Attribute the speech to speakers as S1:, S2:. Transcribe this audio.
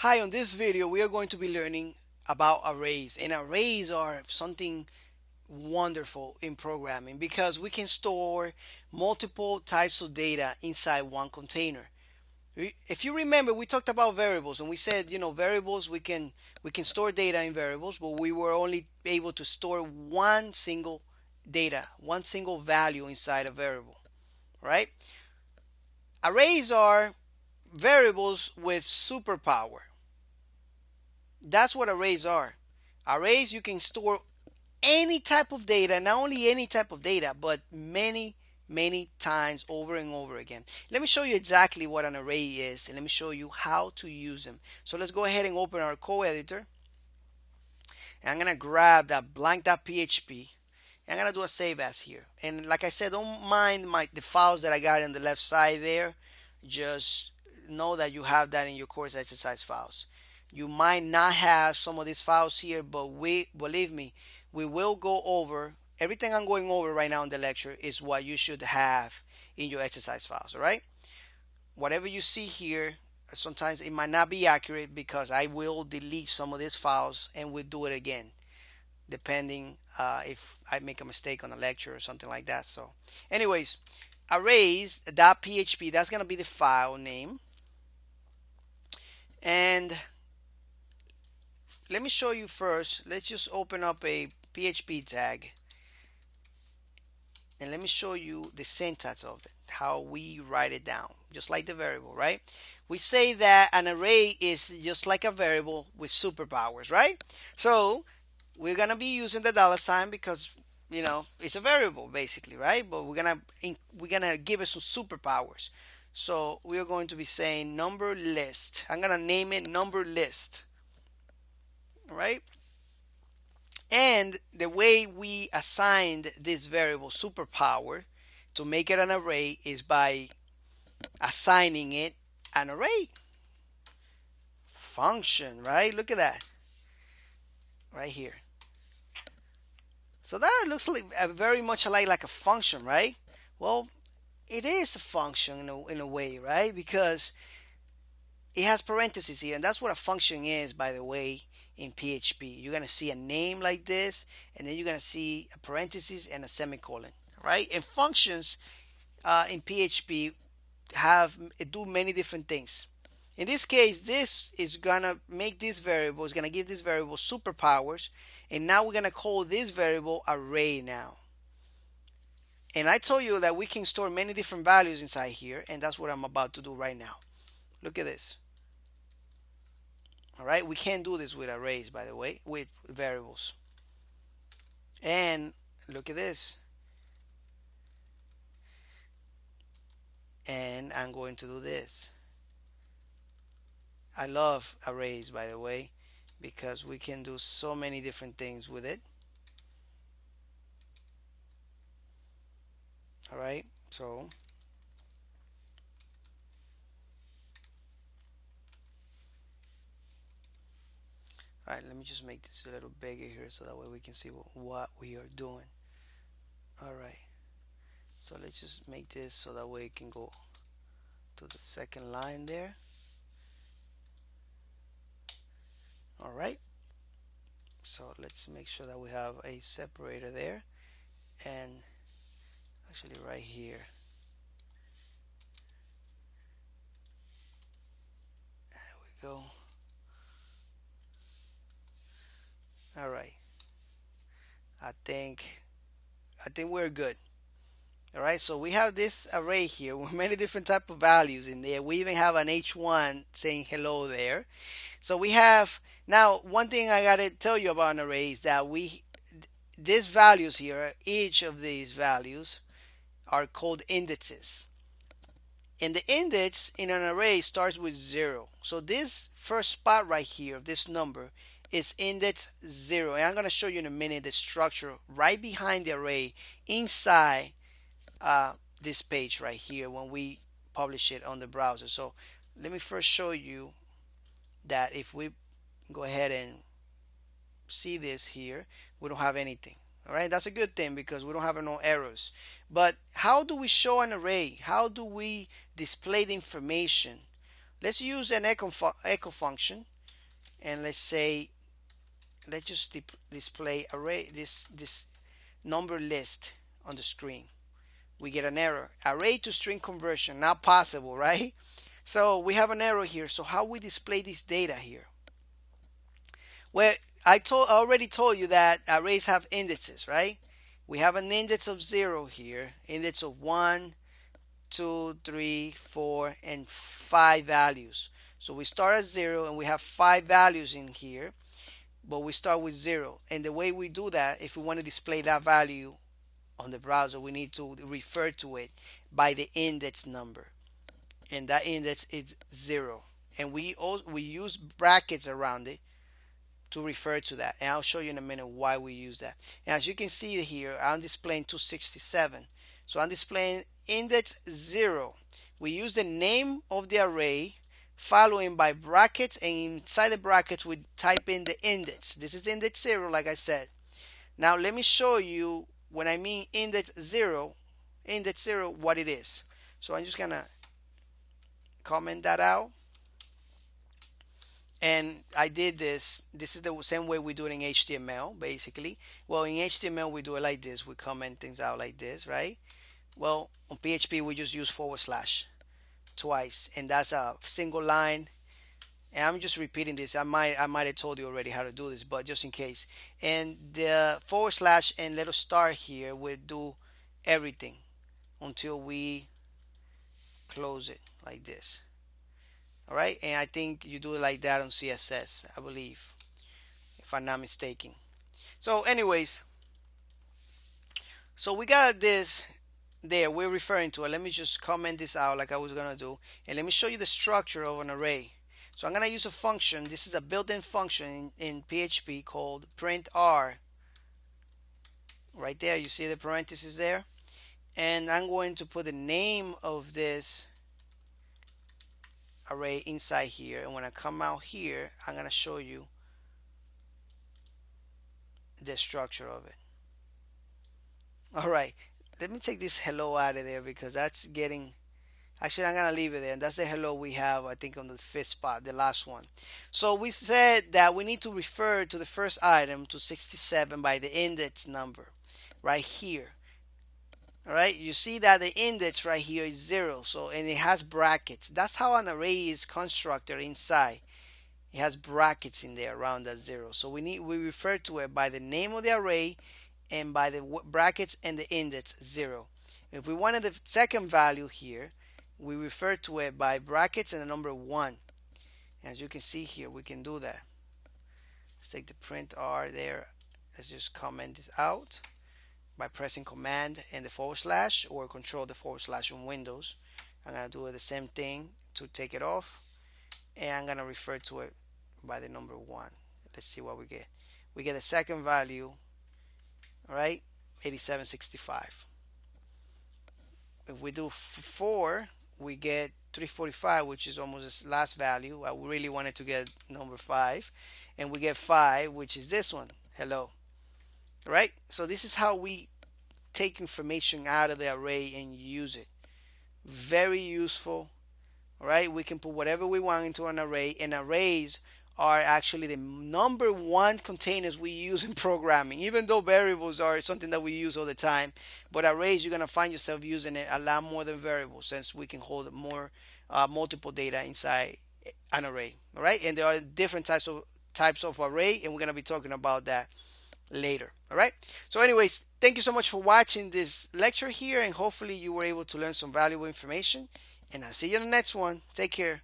S1: Hi, on this video we are going to be learning about arrays, and arrays are something wonderful in programming because we can store multiple types of data inside one container. If you remember, we talked about variables and we said, variables, we can store data in variables, but we were only able to store one single data, one single value inside a variable, right? Arrays are variables with superpower. That's what arrays are. Arrays, you can store any type of data, not only any type of data, but many times over and over again. Let me show you exactly what an array is, and let me show you how to use them. So let's go ahead and open our code editor, and I'm gonna grab that blank.php. I'm gonna do a save as here, and like I said, don't mind the files that I got on the left side there. Just know that you have that in your course exercise files. You might not have some of these files here, but we believe me, we will go over everything I'm going over right now in the lecture is what you should have in your exercise files. All right, whatever you see here, sometimes it might not be accurate because I will delete some of these files and we'll do it again depending if I make a mistake on a lecture or something like that. So anyways, arrays.php, that's going to be the file name. And let me show you first. Let's just open up a PHP tag and let me show you the syntax of it, how we write it down, just like the variable, right? We say that an array is just like a variable with superpowers, right? So we're gonna be using the dollar sign because it's a variable basically, right? But we're gonna give it some superpowers. So we are going to be saying number list. I'm gonna name it number list, all right? And the way we assigned this variable superpower to make it an array is by assigning it an array function, right? Look at that right here. So that looks like very much like a function, right? Well, it is a function in a way, right? Because it has parentheses here, and that's what a function is, by the way, in PHP. You're going to see a name like this, and then you're going to see a parenthesis and a semicolon, right? And functions in PHP do many different things. In this case, this is gonna make this variable, is gonna give this variable superpowers, and now we're gonna call this variable array now. And I told you that we can store many different values inside here, and that's what I'm about to do right now. Look at this. All right, we can't do this with arrays, by the way, with variables. And look at this. And I'm going to do this. I love arrays, by the way, because we can do so many different things with it. All right, so all right, let me just make this a little bigger here so that way we can see what we are doing. All right, so let's just make this so that way it can go to the second line there. All right, so let's make sure that we have a separator there, and actually right here. There we go. All right, I think we're good. All right, so we have this array here with many different type of values in there. We even have an h1 saying hello there. So we have, now one thing I gotta tell you about an array is that these values here, each of these values are called indexes. And the index in an array starts with 0. So this first spot right here of this number is index 0. And I'm going to show you in a minute the structure right behind the array inside this page right here when we publish it on the browser. So let me first show you that if we go ahead and see this here, we don't have anything. All right, that's a good thing because we don't have no errors. But how do we show an array? How do we display the information? Let's use an echo function, and let's say, let's just display array, this number list on the screen. We get an error. Array to string conversion, not possible, right? So we have an error here. So how we display this data here? Well, I already told you that arrays have indices, right? We have an index of 0 here, index of 1, 2, 3, 4, and 5 values. So we start at 0 and we have 5 values in here, but we start with 0. And the way we do that, if we want to display that value on the browser, we need to refer to it by the index number, and that index is 0. And we use brackets around it to refer to that, and I'll show you in a minute why we use that. And as you can see here, I'm displaying 267, so I'm displaying index 0. We use the name of the array following by brackets, and inside the brackets we type in the index. This is index 0, like I said. Now let me show you when I mean index 0, what it is. So I'm just gonna comment that out. And I did this. This is the same way we do it in HTML, basically. Well, in HTML, we do it like this. We comment things out like this, right? Well, on PHP, we just use / twice, and that's a single line. And I'm just repeating this. I might have told you already how to do this, but just in case. And the / and let us start here. We'll do everything until we close it like this. All right, and I think you do it like that on CSS, I believe, if I'm not mistaken. So anyways, so we got this there, we're referring to it. Let me just comment this out like I was gonna do, and let me show you the structure of an array. So I'm gonna use a function. This is a built-in function in PHP called printr. Right there, you see the parentheses there, and I'm going to put the name of this array inside here, and when I come out here, I'm going to show you the structure of it. All right, let me take this hello out of there because that's getting, actually I'm going to leave it there, and that's the hello we have, I think, on the 5th spot, the last one. So we said that we need to refer to the first item, to 67, by the index number right here. All right, you see that the index right here is 0, so, and it has brackets. That's how an array is constructed inside. It has brackets in there around that 0. So we refer to it by the name of the array and by the brackets and the index 0. If we wanted the second value here, we refer to it by brackets and the number 1. As you can see here, we can do that. Let's take the printr there. Let's just comment this out by pressing command and the / or control the / on Windows. I'm going to do the same thing to take it off, and I'm going to refer to it by the number 1. Let's see what we get. We get the second value, all right, 8765. If we do 4, we get 345, which is almost the last value. I really wanted to get number 5, and we get 5, which is this one, hello. Right? So this is how we take information out of the array and use it. Very useful. All right? We can put whatever we want into an array, and arrays are actually the number 1 containers we use in programming, even though variables are something that we use all the time. But arrays, you're going to find yourself using it a lot more than variables, since we can hold more multiple data inside an array. All right? And there are different types of array, and we're going to be talking about that later. All right, so anyways, thank you so much for watching this lecture here, and hopefully you were able to learn some valuable information, and I'll see you in the next one. Take care.